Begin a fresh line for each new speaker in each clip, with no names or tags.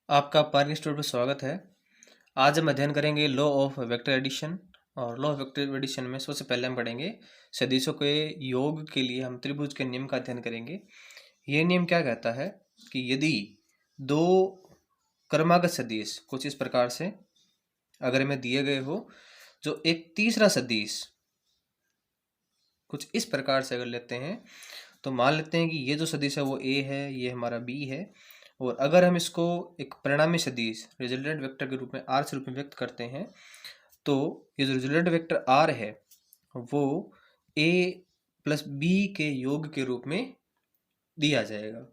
आपका park institute में स्वागत है। आज हम अध्ययन करेंगे लॉ ऑफ वेक्टर एडिशन। और लॉ ऑफ वेक्टर एडिशन में सबसे पहले हम पढ़ेंगे सदिशों के योग के लिए हम त्रिभुज के नियम का अध्ययन करेंगे। ये नियम क्या कहता है कि यदि दो क्रमागत सदिश कुछ इस प्रकार से अगर हमें दिए गए हो, जो एक तीसरा सदिश कुछ इस प्रकार से अगर लेते हैं, तो मान लेते हैं कि ये जो सदिश है वो ए है, ये हमारा बी है, और अगर हम इसको एक परिणामी सदिश रिजल्टेंट वेक्टर के रूप में आर से रूप में व्यक्त करते हैं, तो ये जो रिजल्टेंट वेक्टर आर है वो ए प्लस बी के योग के रूप में दिया जाएगा।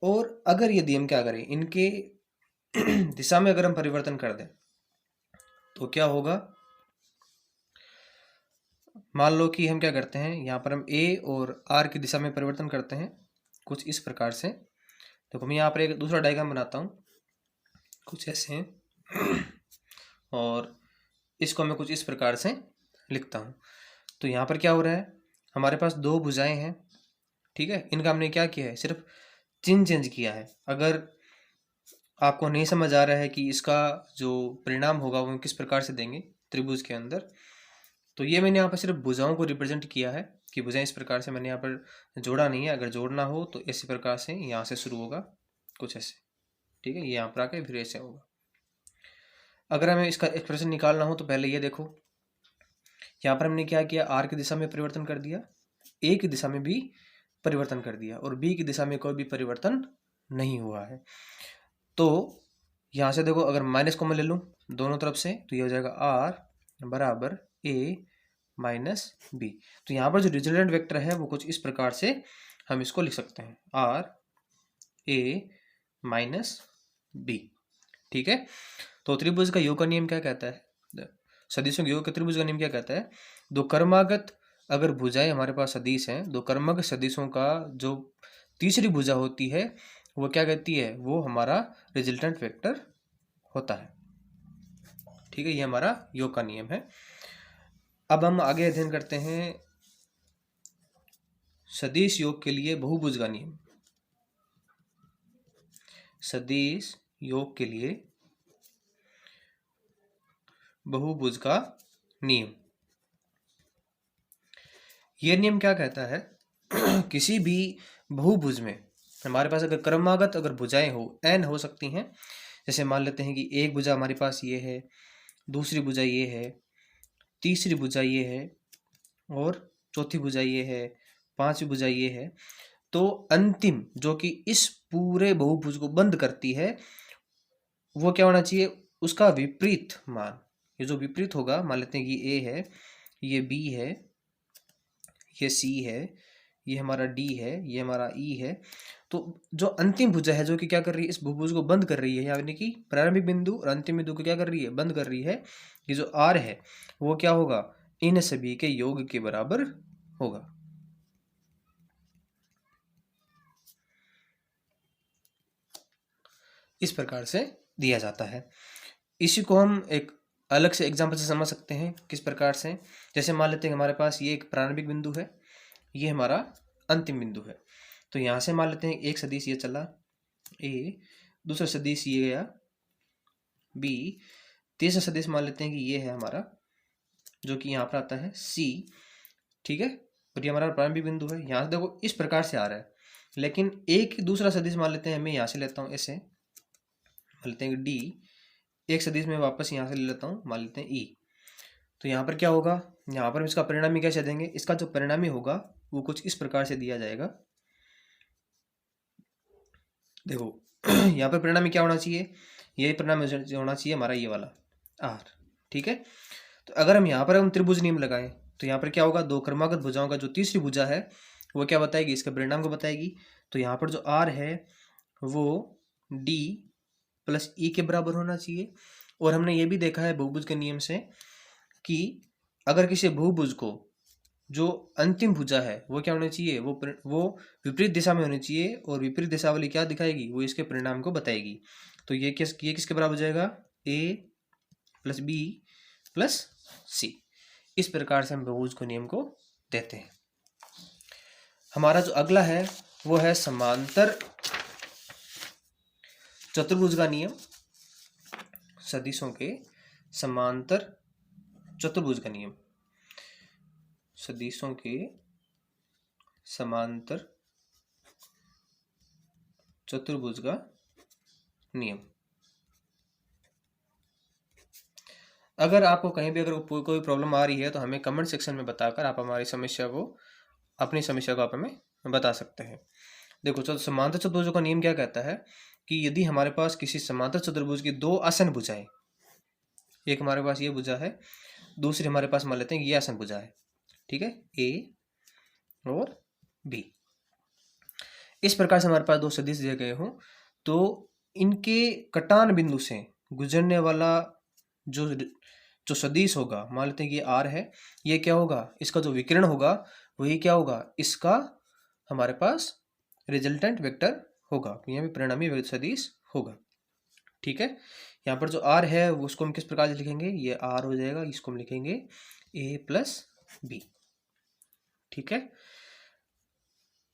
और अगर यदि हम क्या करें, इनके दिशा में अगर हम परिवर्तन कर दें तो क्या होगा। मान लो कि हम क्या करते हैं, यहाँ पर हम ए और आर की दिशा में परिवर्तन करते हैं कुछ इस प्रकार से। तो मैं यहाँ पर एक दूसरा डायग्राम बनाता हूँ कुछ ऐसे हैं और इसको मैं कुछ इस प्रकार से लिखता हूँ। तो यहाँ पर क्या हो रहा है, हमारे पास दो भुजाएं हैं, ठीक है। इनका हमने क्या किया है, सिर्फ चिन्ह चेंज किया है। अगर आपको नहीं समझ आ रहा है कि इसका जो परिणाम होगा वो किस प्रकार से देंगे त्रिभुज के अंदर, तो ये मैंने यहाँ पर सिर्फ भुजाओं को रिप्रेजेंट किया है कि भुजाएं इस प्रकार से, मैंने यहाँ पर जोड़ा नहीं है। अगर जोड़ना हो तो इसी प्रकार से यहाँ से शुरू होगा कुछ ऐसे, ठीक है। ये यहाँ पर आके फिर ऐसे होगा। अगर हमें इसका एक्सप्रेशन निकालना हो तो पहले ये देखो, यहाँ पर हमने क्या किया, आर की दिशा में परिवर्तन कर दिया, ए की दिशा में भी परिवर्तन कर दिया, और बी की दिशा में कोई भी परिवर्तन नहीं हुआ है। तो यहाँ से देखो, अगर माइनस को मैं ले लूँ दोनों तरफ से, तो ये हो जाएगा आर बराबर ए माइनस बी। तो यहाँ पर जो रिजल्टेंट वेक्टर है वो कुछ इस प्रकार से हम इसको लिख सकते हैं, आर ए माइनस बी, ठीक है। तो त्रिभुज का योग का नियम क्या कहता है, सदिशों के योग के त्रिभुज का नियम क्या कहता है, दो कर्मागत अगर भुजाएं हमारे पास सदिश हैं, दो कर्मागत सदिशों का जो तीसरी भुजा होती है वो क्या कहती है, वो हमारा रिजल्टेंट वेक्टर होता है, ठीक है। ये हमारा योग का नियम है। अब हम आगे अध्ययन करते हैं सदिश योग के लिए बहुभुज का नियम। सदिश योग के लिए बहुभुज का नियम, यह नियम क्या कहता है किसी भी बहुभुज में हमारे पास अगर क्रमागत अगर भुजाएं हो, n हो सकती हैं। जैसे मान लेते हैं कि एक भुजा हमारे पास ये है, दूसरी भुजा ये है, तीसरी भुजा ये है, और चौथी भुजा ये है, पांचवी भुजा ये है। तो अंतिम जो कि इस पूरे बहुभुज को बंद करती है वो क्या होना चाहिए, उसका विपरीत मान। ये जो विपरीत होगा, मान लेते हैं कि ए है, ये बी है, ये सी है, ये हमारा डी है, ये हमारा ई है। तो जो अंतिम भुजा है जो कि क्या कर रही है, इस बहुभुज को बंद कर रही है, यानी कि प्रारंभिक बिंदु और अंतिम बिंदु को क्या कर रही है, बंद कर रही है। ये जो आर है वो क्या होगा, इन सभी के योग के बराबर होगा। इस प्रकार से दिया जाता है। इसी को हम एक अलग से एग्जाम्पल से समझ सकते हैं। किस प्रकार से, जैसे मान लेते हैं हमारे पास ये एक प्रारंभिक बिंदु है, ये हमारा अंतिम बिंदु है। तो यहाँ से मान लेते हैं एक सदिश ये चला ए, दूसरा सदिश ये गया बी, तीसरा सदिश मान लेते हैं कि ये है हमारा जो कि यहाँ पर आता है सी, ठीक है। और ये हमारा प्रारंभिक बिंदु है। यहाँ से देखो इस प्रकार से आ रहा है, लेकिन एक दूसरा सदिश मान लेते हैं, मैं यहाँ से लेता हूँ ऐसे, मान लेते हैं डी, एक सदिश में वापस यहाँ से ले लेता हूँ, मान लेते हैं ई। तो यहाँ पर क्या होगा, यहाँ पर इसका परिणामी कैसे देंगे, इसका जो परिणामी होगा वो कुछ इस प्रकार से दिया जाएगा। देखो यहाँ पर परिणामी क्या होना चाहिए, यही परिणामी होना चाहिए हमारा ये वाला आर, ठीक है। तो अगर हम यहाँ पर हम त्रिभुज नियम लगाएं तो यहाँ पर क्या होगा, दो क्रमागत भुजाओं का जो तीसरी भुजा है वो क्या बताएगी, इसके परिणाम को बताएगी। तो यहाँ पर जो आर है वो डी प्लस ई के बराबर होना चाहिए। और हमने ये भी देखा है बहुभुज के नियम से कि अगर किसी बहुभुज को जो अंतिम भुजा है वो क्या होनी चाहिए, वो विपरीत दिशा में होनी चाहिए, और विपरीत दिशा वाली क्या दिखाएगी, वो इसके परिणाम को बताएगी। तो ये किसके बराबर हो जाएगा, ए प्लस बी प्लस सी। इस प्रकार से हम बहुभुज को नियम को देते हैं। हमारा जो अगला है वो है समांतर चतुर्भुज का नियम, सदिशों के समांतर चतुर्भुज का नियम, सदिशों के समांतर चतुर्भुज का नियम। अगर आपको कहीं भी अगर कोई प्रॉब्लम आ रही है तो हमें कमेंट सेक्शन में बताकर आप हमारी समस्या को, अपनी समस्या को आप हमें बता सकते हैं। देखो, समांतर चतुर्भुज का नियम क्या कहता है कि यदि हमारे पास किसी समांतर चतुर्भुज की दो आसन भुजाएं, एक हमारे पास ये भुजा है, दूसरी हमारे पास मान लेते हैं ये आसन भुजा है, ठीक है, ए और बी। इस प्रकार से हमारे पास दो सदिश दिए गए हों तो इनके कटान बिंदु से गुजरने वाला जो सदिश होगा, मान लेते हैं कि ये आर है, ये क्या होगा, इसका जो विकिरण होगा वही क्या होगा, इसका हमारे पास रिजल्टेंट वेक्टर होगा, यहाँ भी परिणामी सदिश होगा, ठीक है। यहाँ पर जो आर है उसको हम किस प्रकार से लिखेंगे, ये आर हो जाएगा, इसको हम लिखेंगे ए प्लस बी, ठीक है।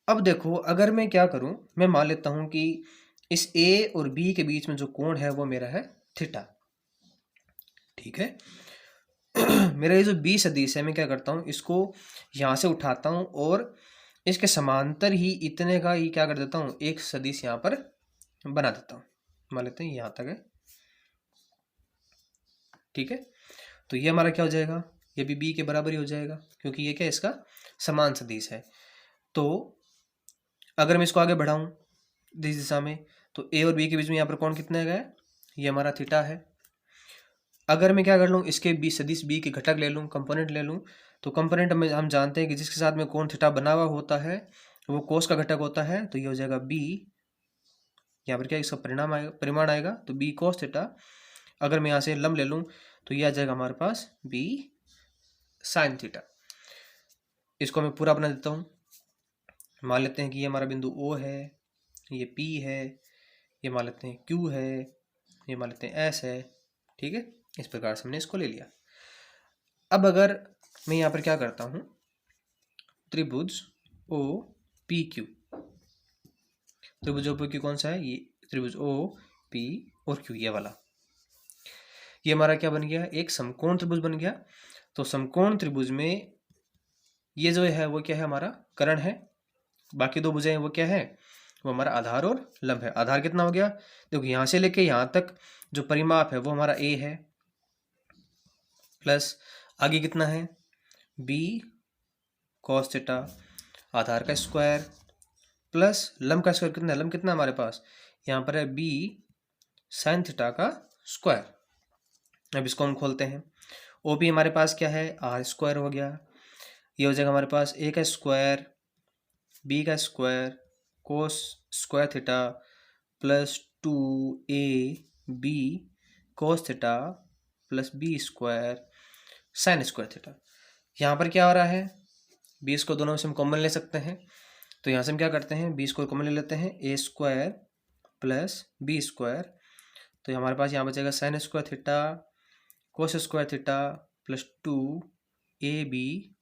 अब देखो, अगर मैं क्या करूं, मैं मान लेता हूं कि इस ए और बी के बीच में जो कोण है वो मेरा है थीटा, ठीक है। मेरा ये जो बी सदिश है, मैं क्या करता हूँ, इसको यहाँ से उठाता हूँ और इसके समांतर ही इतने का ही क्या कर देता हूँ, एक सदिश यहाँ पर बना देता हूँ, मान लेते हैं यहाँ तक है, ठीक है। तो ये हमारा क्या हो जाएगा, ये भी बी के बराबर ही हो जाएगा क्योंकि ये क्या इसका समान सदिश है। तो अगर मैं इसको आगे बढ़ाऊँ इस दिशा में तो ए और बी के बीच में यहाँ पर कोण कितना है, ये हमारा थीटा है। अगर मैं क्या कर लूँ, इसके बी सदिश बी के घटक ले लूँ, कंपोनेंट ले लूँ, तो कंपोनेंट में हम जानते हैं कि जिसके साथ में कोण थीटा बना हुआ होता है वो कोस का घटक होता है, तो ये हो जाएगा बी, यहाँ पर क्या इसका परिमाण आएगा, तो बी कोस थीटा। अगर मैं यहाँ से लंब ले लूँ तो ये आ जाएगा हमारे पास बी साइन थीटा। इसको मैं पूरा बना देता हूँ, मान लेते हैं कि ये हमारा बिंदु ओ है, ये पी है, ये मान लेते हैं क्यू है, ये मान लेते हैं एस है, ठीक है। इस प्रकार से हमने इसको ले लिया। अब अगर मैं यहाँ पर क्या करता हूँ, त्रिभुज ओ पी क्यू, त्रिभुज ओ पी क्यू कौन सा है, ये त्रिभुज ओ पी और क्यू, ये वाला, ये हमारा क्या बन गया, एक समकोण त्रिभुज बन गया। तो समकोण त्रिभुज में ये जो है वो क्या है, हमारा कर्ण है, बाकी दो भुजाएं वो क्या है, वो हमारा आधार और लंब है। आधार कितना हो गया, देखो यहाँ से लेके यहाँ तक जो परिमाप है वो हमारा ए है, प्लस आगे कितना है बी कॉस थीटा, आधार का स्क्वायर, प्लस लंब का स्क्वायर कितना है, लंब कितना हमारे पास यहाँ पर है बी साइन थीटा का स्क्वायर। अब इसको हम खोलते हैं, ओ पी हमारे पास क्या है, आर स्क्वायर हो गया, ये हो जाएगा हमारे पास ए का स्क्वायर बी का square cos square theta plus 2ab cos theta plus B square sine square theta. यहाँ पर क्या हो रहा है, बी को दोनों से हम कॉमन ले सकते हैं, तो यहाँ से हम क्या करते हैं, बी को कॉमन ले लेते हैं, ए स्क्वायर प्लस बी स्क्वायर, तो हमारे पास यहाँ बचेगा sign square theta cos square theta plus 2ab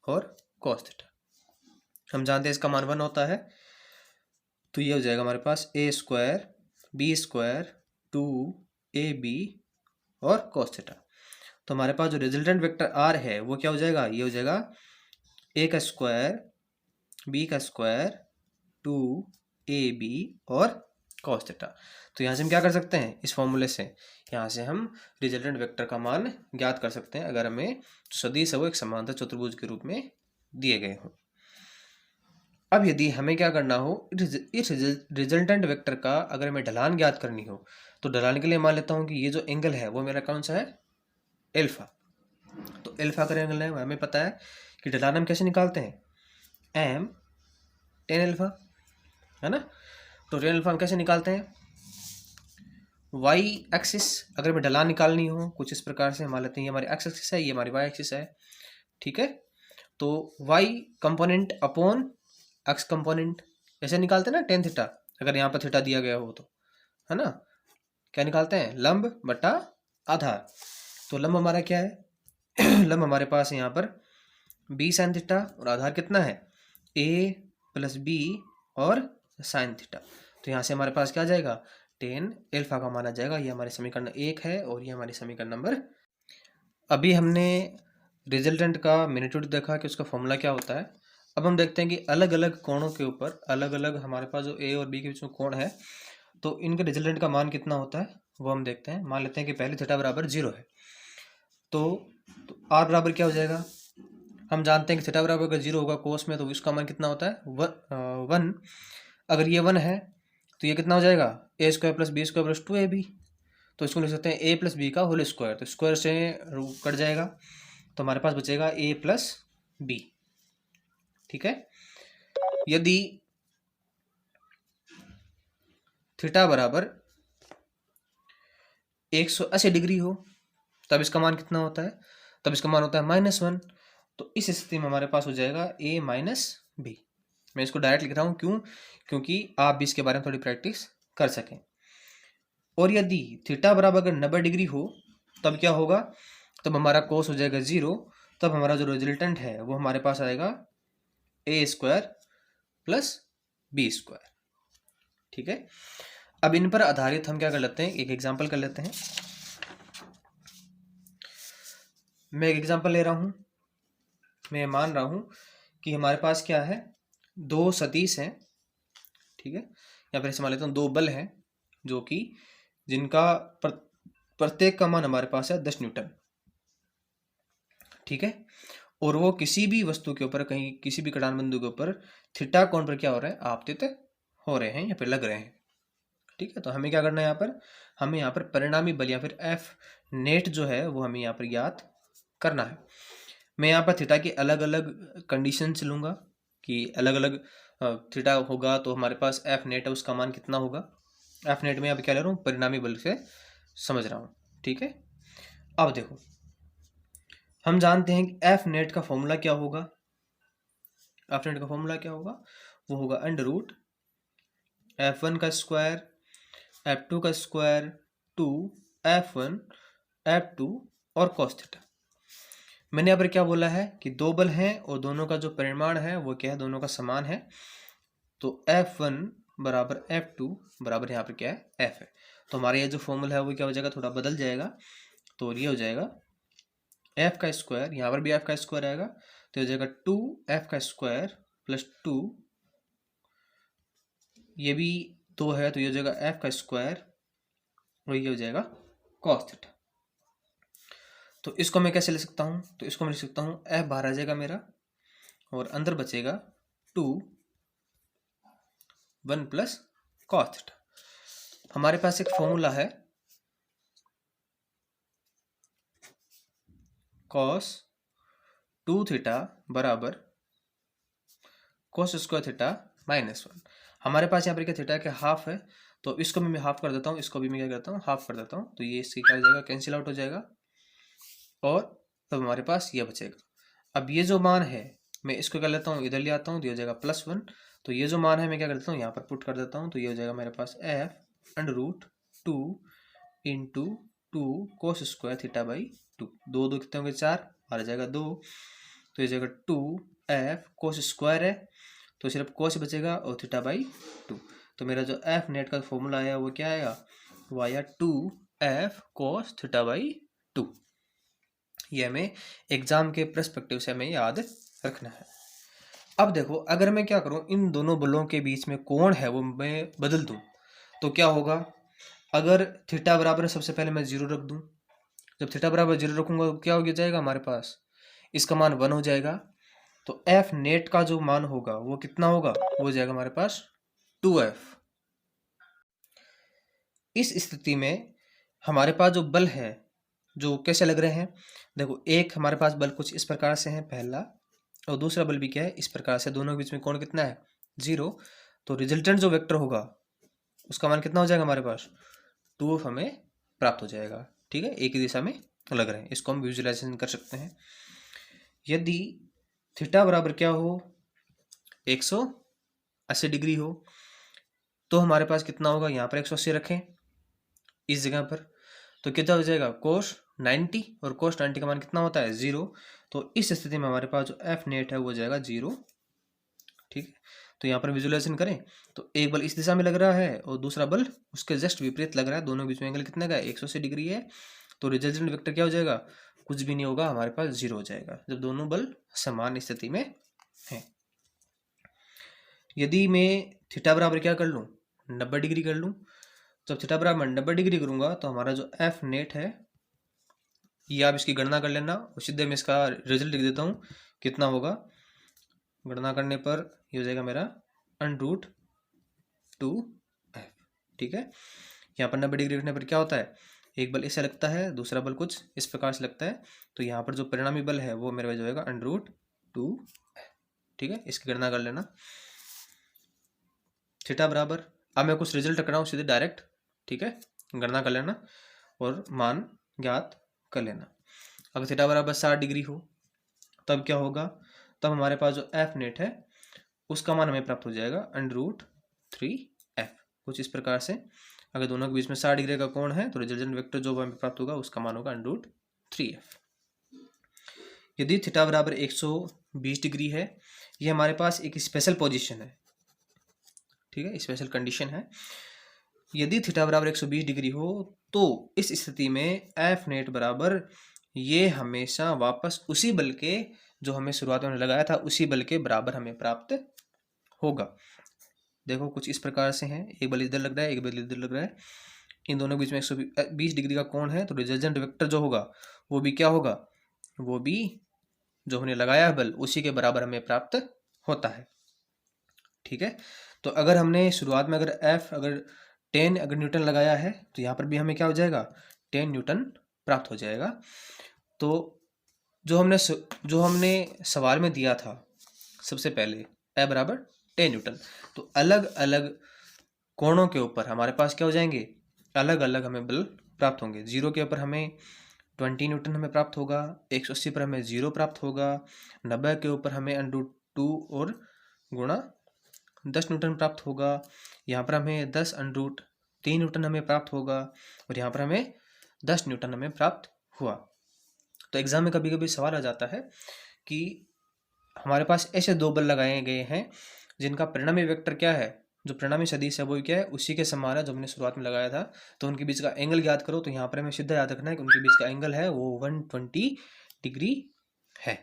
और कोस थीटा। हम जानते हैं इसका मान 1 होता है, तो ये हो जाएगा हमारे पास ए स्क्वायर बी स्क्वायर 2ab और कोस थीटा। तो हमारे पास जो रिजल्टेंट वेक्टर आर है वो क्या हो जाएगा, ये हो जाएगा ए का स्क्वायर बी का स्क्वायर 2ab और कोस थीटा। तो यहाँ से हम क्या कर सकते हैं, इस फॉर्मूले से यहाँ से हम रिजल्टेंट वेक्टर का मान ज्ञात कर सकते हैं अगर हमें सदिश है वो एक समांतर चतुर्भुज के रूप में दिए गए हों। अब यदि हमें क्या करना हो, इस रिजल्टेंट वेक्टर का अगर हमें ढलान ज्ञात करनी हो तो ढलान के लिए मान लेता हूँ कि ये जो एंगल है वो मेरा कौन सा है, एल्फा। तो एल्फा का एंगल है, हमें पता है कि ढलान हम कैसे निकालते हैं, एम टेन एल्फा है ना। तो टेन एल्फा हम कैसे निकालते हैं, वाई एक्सिस अगर हमें ढलान निकालनी हो कुछ इस प्रकार से मान लेते हैं, ये हमारी एक्स एक्सिस है, ये हमारी वाई एक्सिस है, ठीक है। तो Y component upon X component ऐसे निकालते हैं ना टेन थीटा, अगर यहाँ पर थीटा दिया गया हो तो, है ना, क्या निकालते हैं, लंब बटा आधार। तो लंब हमारा क्या है लंब हमारे पास है यहाँ पर बी साइन थीटा और आधार कितना है ए प्लस बी और साइन थीटा। तो यहाँ से हमारे पास क्या आ जाएगा टेन एल्फा का माना जाएगा। ये हमारे समीकरण 1 है और ये हमारे समीकरण नंबर। अभी हमने रिजल्टेंट का मैग्नीट्यूड देखा कि उसका फॉर्मूला क्या होता है। अब हम देखते हैं कि अलग अलग कोणों के ऊपर अलग अलग हमारे पास जो ए और बी के बीच में कोण है, तो इनके रिजल्टेंट का मान कितना होता है वो हम देखते हैं। मान लेते हैं कि पहले थीटा बराबर 0 है, तो आर बराबर क्या हो जाएगा। हम जानते हैं कि थीटा बराबर अगर 0 होगा कोस में, तो इसका मान कितना होता है 1। अगर ये 1 है तो ये कितना हो जाएगा A square plus B square plus 2ab। तो इसको लिख सकते हैं ए प्लस बी का होल स्क्वायर। तो स्क्वायर से कट जाएगा तो हमारे पास बचेगा ए प्लस बी। ठीक है। यदि थीटा बराबर 180 डिग्री हो तब इसका मान कितना होता है, तब इसका मान होता है -1। तो इस स्थिति में हमारे पास हो जाएगा a माइनस बी। मैं इसको डायरेक्ट लिख रहा हूँ, क्यों, क्योंकि आप भी इसके बारे में थोड़ी प्रैक्टिस कर सकें। और यदि थीटा बराबर अगर 90 डिग्री हो तब क्या होगा, तब हमारा कोस हो जाएगा 0। तब हमारा जो रिजल्टेंट है वो हमारे पास आएगा ए स्क्वायर प्लस बी स्क्वायर। ठीक है। अब इन पर आधारित हम क्या कर लेते हैं, एक एग्जांपल कर लेते हैं। मैं एक एग्जांपल ले रहा हूं। मैं मान रहा हूं कि हमारे पास क्या है, दो सदिश हैं। ठीक है। या फिर मान लेता हूँ 2 बल हैं जो कि जिनका प्रत्येक का मान हमारे पास है 10 न्यूटन। ठीक है। और वो किसी भी वस्तु के ऊपर, कहीं किसी भी कटान बिंदु के ऊपर थीटा कोण पर क्या हो रहा है, आपतित हो रहे हैं या फिर लग रहे हैं। ठीक है। तो हमें क्या करना है यहाँ पर, हमें यहाँ पर परिणामी बल या फिर एफ नेट जो है वो हमें यहाँ पर ज्ञात करना है। मैं यहाँ पर थीटा की अलग अलग कंडीशन लूंगा कि अलग अलग थीटा होगा तो हमारे पास एफ नेट है उसका मान कितना होगा। एफ नेट में यहाँ पर क्या ले रहा हूँ, परिणामी बल से समझ रहा हूँ। ठीक है। अब देखो, हम जानते हैं कि एफ नेट का फॉर्मूला क्या होगा। एफ नेट का फॉर्मूला क्या होगा, वो होगा अंडर रूट F1 का स्क्वायर F2 का स्क्वायर 2 F1 F2 और कॉस थीटा। मैंने यहाँ पर क्या बोला है कि 2 बल हैं और दोनों का जो परिमाण है वो क्या है, दोनों का समान है। तो F1 बराबर F2 बराबर यहाँ पर क्या है, F है। तो हमारा ये जो फॉर्मूला है वो क्या हो जाएगा, थोड़ा बदल जाएगा। तो ये हो जाएगा F का स्क्वायर, यहाँ पर भी F का स्क्वायर आएगा तो हो जाएगा 2F का स्क्वायर प्लस 2, ये भी 2 है तो ये हो जाएगा F का स्क्वायर और ये हो जाएगा कॉस थीटा। तो इसको मैं कैसे ले सकता हूँ, तो इसको मैं लिख सकता हूँ F बाहर आ जाएगा मेरा और अंदर बचेगा 2 1 प्लस कॉस थीटा। हमारे पास एक फॉर्मूला है कॉस 2 थीटा बराबर कॉस स्क्वायर थीटा -1। हमारे पास यहाँ पर क्या थीटा के हाफ है तो इसको भी मैं हाफ कर देता हूँ, इसको भी मैं क्या करता हूँ, हाफ कर देता हूँ। तो ये इससे क्या हो जाएगा, कैंसिल आउट हो जाएगा और तब हमारे पास ये बचेगा। अब ये जो मान है मैं इसको कर लेता हूँ, इधर ले आता हूँ तो ये हो जाएगा +1। तो ये जो मान है मैं क्या कर देता हूँ, यहाँ पर पुट कर देता हूँ। तो ये हो जाएगा मेरे पास F√2 into 2 cos square theta by 2। 2 2 कितने होंगे, 4, आ जाएगा 2। तो ये जाएगा 2F कोस स्क्वायर है तो सिर्फ कोस बचेगा और थीटा बाई 2। तो मेरा जो एफ नेट का फॉर्मूला आया वो क्या आया, वो आया 2F कोस थीटा बाई 2। ये हमें एग्जाम के पर्सपेक्टिव से हमें याद रखना है। अब देखो, अगर मैं क्या करूं, इन दोनों बलों के बीच में कोण है वो मैं बदल दूं तो क्या होगा। अगर थीटा बराबर सबसे पहले मैं 0 रख दूं, जब थीटा बराबर 0 रखूंगा तो क्या हो जाएगा हमारे पास, इसका मान 1 हो जाएगा। तो एफ नेट का जो मान होगा वो कितना होगा, वो हो जाएगा हमारे पास 2F। इस स्थिति में हमारे पास जो बल है जो कैसे लग रहे हैं, देखो एक हमारे पास बल कुछ इस प्रकार से है पहला, और दूसरा बल भी क्या है इस प्रकार से। दोनों के बीच में कोण कितना है, 0। तो रिजल्टेंट जो वेक्टर होगा उसका मान कितना हो जाएगा हमारे पास, 2F हमें प्राप्त हो जाएगा। ठीक है, एक ही दिशा में लग रहे हैं, इसको हम विजुअलाइजेशन कर सकते हैं। यदि थीटा बराबर क्या हो, 180 डिग्री हो तो हमारे पास कितना होगा, यहाँ पर 180 रखें इस जगह पर, तो कितना हो जाएगा कोस 90, और कोस 90 का मान कितना होता है, 0। तो इस स्थिति में हमारे पास जो एफ नेट है वो जाएगा 0। ठीक है। तो यहाँ पर विजुअलाइजेशन करें तो एक बल इस दिशा में लग रहा है और दूसरा बल उसके जस्ट विपरीत लग रहा है, दोनों के बीच में एंगल कितना का है, 180 डिग्री है। तो रिजल्टेंट वेक्टर क्या हो जाएगा, कुछ भी नहीं होगा, हमारे पास 0 हो जाएगा जब दोनों बल समान स्थिति में हैं। यदि मैं थीटा बराबर क्या कर लूँ, 90 डिग्री कर लूँ, जब थीटा बराबर 90 डिग्री करूँगा तो हमारा जो एफ नेट है ये आप इसकी गणना कर लेना और सीधे मैं इसका रिजल्ट लिख देता हूँ कितना होगा। गणना करने पर ये हो जाएगा मेरा √2f। ठीक है, यहाँ पर 90 डिग्री रखने पर क्या होता है, एक बल इससे लगता है, दूसरा बल कुछ इस प्रकार से लगता है, तो यहाँ पर जो परिणामी बल है वो मेरे पास होगा √2f। ठीक है, इसकी गणना कर लेना। थीटा बराबर, अब मैं कुछ रिजल्ट रख रहा हूँ सीधे डायरेक्ट, ठीक है, गणना कर लेना और मान ज्ञात कर लेना। अगर थीटा बराबर 60 डिग्री हो तब क्या होगा, तब हमारे पास जो एफ नेट है उसका मान हमें प्राप्त हो जाएगा √3f। कुछ इस प्रकार से अगर दोनों के बीच में 60 डिग्री का कोण है तो रिजल्टेंट वेक्टर जो हमें प्राप्त होगा उसका मान होगा √3f। यदि थीटा बराबर 120 डिग्री है, ये हमारे पास एक स्पेशल पोजीशन है, ठीक है, स्पेशल कंडीशन है। यदि थीटा बराबर 120 डिग्री हो तो इस स्थिति में एफ नेट बराबर ये हमेशा वापस उसी बल के जो हमें शुरुआत में लगाया था उसी बल के बराबर हमें प्राप्त होगा। देखो कुछ इस प्रकार से है, एक बल इधर लग रहा है, एक बल इधर लग रहा है, इन दोनों के बीच में 120 डिग्री का कोण है, तो रिजल्टेंट वेक्टर जो होगा वो भी क्या होगा, वो भी जो हमने लगाया है बल उसी के बराबर हमें प्राप्त होता है। ठीक है, तो अगर हमने शुरुआत में अगर एफ अगर 10 अगर न्यूटन लगाया है तो यहाँ पर भी हमें क्या हो जाएगा, 10 न्यूटन प्राप्त हो जाएगा। तो जो हमने सवाल में दिया था सबसे पहले ए बराबर 10 न्यूटन, तो अलग अलग कोणों के ऊपर हमारे पास क्या हो जाएंगे, अलग अलग हमें बल प्राप्त होंगे। 0 के ऊपर हमें 20 न्यूटन हमें प्राप्त होगा, 180 पर हमें 0 प्राप्त होगा, 90 के ऊपर हमें √2 और गुणा 10 न्यूटन प्राप्त होगा, यहाँ पर हमें 10√3 न्यूटन हमें प्राप्त होगा और यहाँ पर हमें 10 न्यूटन हमें प्राप्त हुआ। तो एग्जाम में कभी कभी सवाल आ जाता है कि हमारे पास ऐसे दो बल लगाए गए हैं जिनका परिणामी वेक्टर क्या है, जो परिणामी सदिश है वो क्या है, उसी के समान है जो हमने शुरुआत में लगाया था, तो उनके बीच का एंगल ज्ञात करो। तो यहाँ पर हमें सीधा याद रखना है कि उनके बीच का एंगल है वो 120 डिग्री है।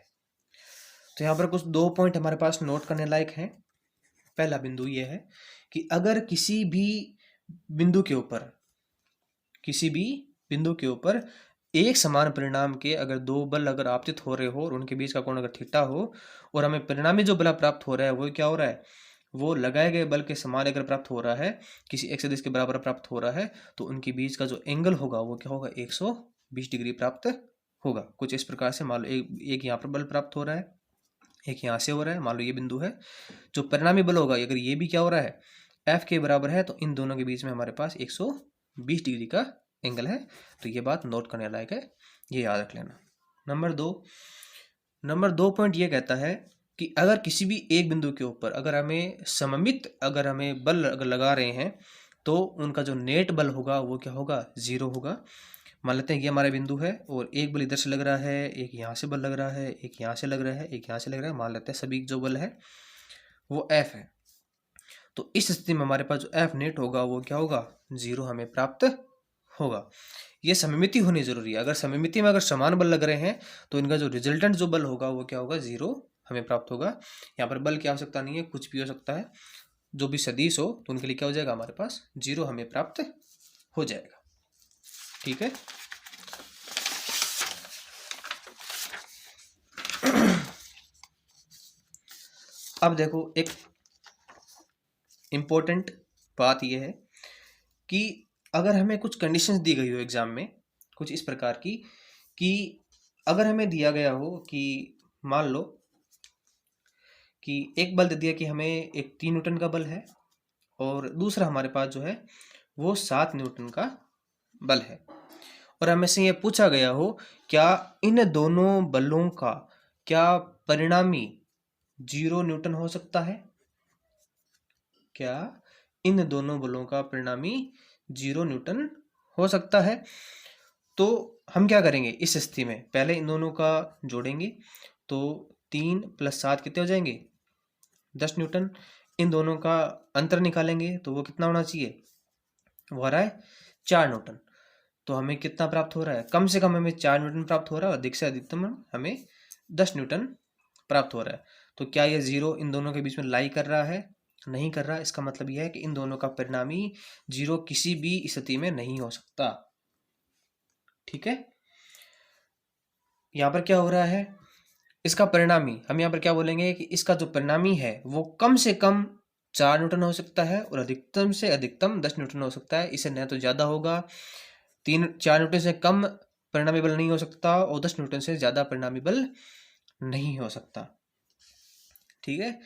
तो यहाँ पर कुछ 2 पॉइंट हमारे पास नोट करने लायक हैं। पहला बिंदु ये है कि अगर किसी भी बिंदु के ऊपर एक समान परिणाम के अगर दो बल अगर आपतित हो रहे हो और उनके बीच का कोण अगर थीटा हो और हमें परिणामी जो बल प्राप्त हो रहा है वो क्या हो रहा है, वो लगाए गए बल के समान अगर प्राप्त हो रहा है, किसी एक सदिश के बराबर प्राप्त हो रहा है, तो उनके बीच का जो एंगल होगा वो क्या होगा, 120 डिग्री प्राप्त होगा। कुछ इस प्रकार से मान लो एक यहाँ पर बल प्राप्त हो रहा है, एक यहाँ से हो रहा है, मान लो ये बिंदु है, जो परिणामी बल होगा अगर ये भी क्या हो रहा है, एफ के बराबर है, तो इन दोनों के बीच में हमारे पास 120 डिग्री का एंगल है। तो ये बात नोट करने लायक है, ये याद रख लेना। नंबर दो पॉइंट ये कहता है कि अगर किसी भी एक बिंदु के ऊपर अगर हमें सममित अगर हमें बल अगर लगा रहे हैं तो उनका जो नेट बल होगा वो क्या होगा, 0 होगा। मान लेते हैं ये हमारा बिंदु है और एक बल इधर से लग रहा है, एक यहाँ से बल लग रहा है, एक यहाँ से लग रहा है, एक यहाँ से लग रहा है, मान लेते हैं सभी जो बल है वो एफ है। तो इस स्थिति में हमारे पास जो एफ नेट होगा वो क्या होगा, 0 हमें प्राप्त होगा। ये सममिति होनी जरूरी है, अगर सममिति में अगर समान बल लग रहे हैं तो इनका जो रिजल्टेंट जो बल होगा वो क्या होगा, 0 हमें प्राप्त होगा। यहाँ पर बल की आवश्यकता नहीं है, कुछ भी हो सकता है, जो भी सदिश हो तो उनके लिए क्या हो जाएगा, हमारे पास 0 हमें प्राप्त हो जाएगा। ठीक है, अब देखो एक इम्पोर्टेंट बात यह है कि अगर हमें कुछ कंडीशंस दी गई हो एग्जाम में कुछ इस प्रकार की कि अगर हमें दिया गया हो कि मान लो कि एक बल दे दिया कि हमें एक 3 न्यूटन का बल है और दूसरा हमारे पास जो है वो 7 न्यूटन का बल है, और हमें से ये पूछा गया हो क्या इन दोनों बलों का क्या परिणामी 0 न्यूटन हो सकता है, क्या इन दोनों बलों का परिणामी 0 न्यूटन हो सकता है। तो हम क्या करेंगे इस स्थिति में, पहले इन दोनों का जोड़ेंगे, तो 3 + 7 कितने हो जाएंगे, 10 न्यूटन। इन दोनों का अंतर निकालेंगे तो वो कितना होना चाहिए, वो आ रहा है 4 न्यूटन। तो हमें कितना प्राप्त हो रहा है, कम से कम हमें 4 न्यूटन प्राप्त हो रहा है और अधिक से अधिकतम हमें 10 न्यूटन प्राप्त हो रहा है। तो क्या ये जीरो इन दोनों के बीच में लाई कर रहा है, नहीं कर रहा। इसका मतलब यह है कि इन दोनों का परिणामी जीरो किसी भी स्थिति में नहीं हो सकता। ठीक है, यहाँ पर क्या हो रहा है, इसका परिणामी हम यहाँ पर क्या बोलेंगे कि इसका जो परिणामी है वो कम से कम 4 न्यूटन हो सकता है और अधिकतम से अधिकतम 10 न्यूटन हो सकता है। इसे न तो ज़्यादा होगा, 4 न्यूटन से कम परिणामी बल नहीं हो सकता और 10 न्यूटन से ज़्यादा परिणामी बल नहीं हो सकता। ठीक है,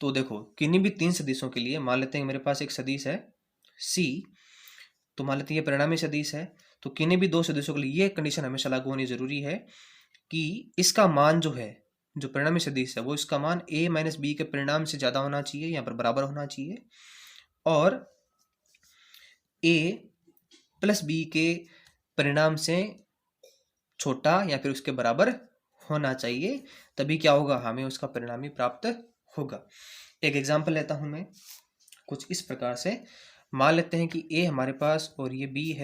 तो देखो किन्हीं भी 3 सदिशों के लिए मान लेते हैं मेरे पास एक सदिश है C, तो मान लेते हैं ये परिणामी सदिश है। तो किन्हीं भी 2 सदिशों के लिए ये कंडीशन हमेशा लागू होनी जरूरी है कि इसका मान जो है, जो परिणामी सदिश है वो इसका मान a माइनस बी के परिणाम से ज़्यादा होना चाहिए, यहाँ पर बराबर होना चाहिए, और a प्लस बी के परिणाम से छोटा या फिर उसके बराबर होना चाहिए। तभी क्या होगा, हमें उसका परिणामी प्राप्त होगा। एक एग्जांपल लेता हूं मैं कुछ इस प्रकार से। मान लेते हैं कि a हमारे पास और ये b है।